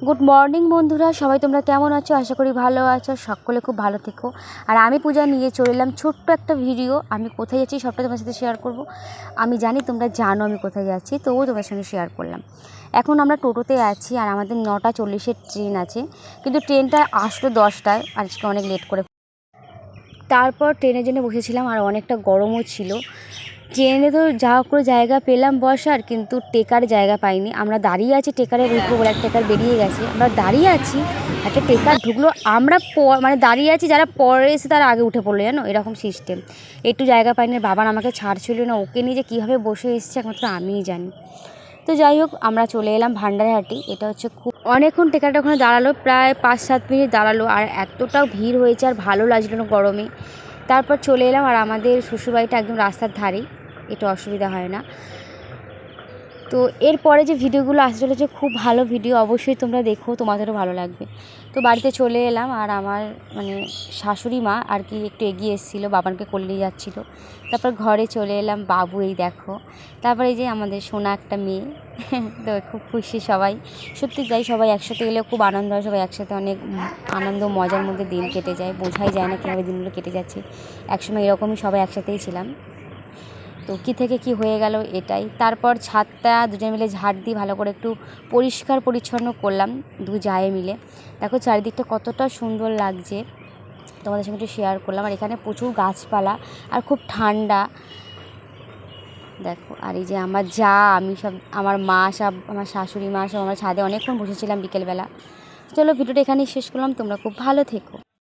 Good morning বন্ধুরা, সবাই তোমরা কেমন আছো? আশা করি ভালো আছো, সকলে খুব ভালো থেকো। আর আমি পূজা নিয়ে চলে এলাম ছোট্ট একটা ভিডিও। আমি কোথায় যাচ্ছি সবটা তোমার সাথে শেয়ার করব। আমি জানি তোমরা জানো আমি কোথায় যাচ্ছি, তবুও তোমার সঙ্গে শেয়ার করলাম। এখন আমরা টোটোতে আছি আর আমাদের 9:40-এর ট্রেন আছে, কিন্তু ট্রেনটা আসলো 10টায়, আজকে অনেক লেট করে। তারপর ট্রেনের জন্য বসেছিলাম আর অনেকটা গরমও ছিল। ট্রেনে তো যা করে জায়গা পেলাম বসার, কিন্তু টেকার জায়গা পাইনি। আমরা দাঁড়িয়ে আছি, টেকারে উঠবো বলে, একটা টেকার বেরিয়ে গেছে, আমরা দাঁড়িয়ে আছি, একটা টেকার ঢুকলো, আমরা মানে দাঁড়িয়ে আছি, যারা পরে এসে তারা আগে উঠে পড়লো, জানো, এরকম সিস্টেম। একটু জায়গা পাইনি, বাবার আমাকে ছাড়ছিল না, ওকে নিয়ে যে কীভাবে বসে এসছে একমাত্র আমিই জানি। তো যাই হোক, আমরা চলে এলাম ভান্ডারহাটি। এটা হচ্ছে খুব অনেকক্ষণ টেকারটা ওখানে দাঁড়ালো, প্রায় 5-7 মিনিট দাঁড়ালো, আর এতটাও ভিড় হয়েছে আর ভালো লাগছিল না গরমে। তারপর চলে এলাম, আর আমাদের শ্বশুরবাড়িটা একদম রাস্তার ধারেই, এটা অসুবিধা হয় না। তো এরপরে যে ভিডিওগুলো আসতে চলেছে খুব ভালো ভিডিও, অবশ্যই তোমরা দেখো, তোমাদেরও ভালো লাগবে। তো বাড়িতে চলে এলাম, আর আমার মানে শাশুড়ি মা আর কি একটু এগিয়ে এসেছিলো, বাবানকে কোলে নিয়ে যাচ্ছিলো। তারপর ঘরে চলে এলাম, বাবু এই দেখো। তারপরে এই যে আমাদের সোনা একটা মেয়ে, তো খুব খুশি সবাই। সত্যি তাই, সবাই একসাথে গেলে খুব আনন্দ হয়, সবাই একসাথে অনেক আনন্দ মজার মধ্যে দিন কেটে যায়, বোঝাই যায় না কীভাবে দিনগুলো কেটে যাচ্ছে। একসময় এরকমই সবাই একসাথেই ছিলাম, তো কী থেকে কী হয়ে গেল এটাই। তারপর ছাদটা দুজনে মিলে ঝাড় দিয়ে ভালো করে একটু পরিষ্কার পরিচ্ছন্ন করলাম, দু জায়ে মিলে। দেখো চারিদিকটা কতটা সুন্দর লাগছে, তোমাদের সঙ্গে একটু শেয়ার করলাম। আর এখানে প্রচুর গাছপালা আর খুব ঠান্ডা, দেখো। আর এই যে আমার যা, আমি সব, আমার মা সব, আমার শাশুড়ি মা সব, আমরা ছাদে অনেকক্ষণ বসেছিলাম বিকেলবেলা। চলো ভিডিওটা এখানেই শেষ করলাম, তোমরা খুব ভালো থেকো।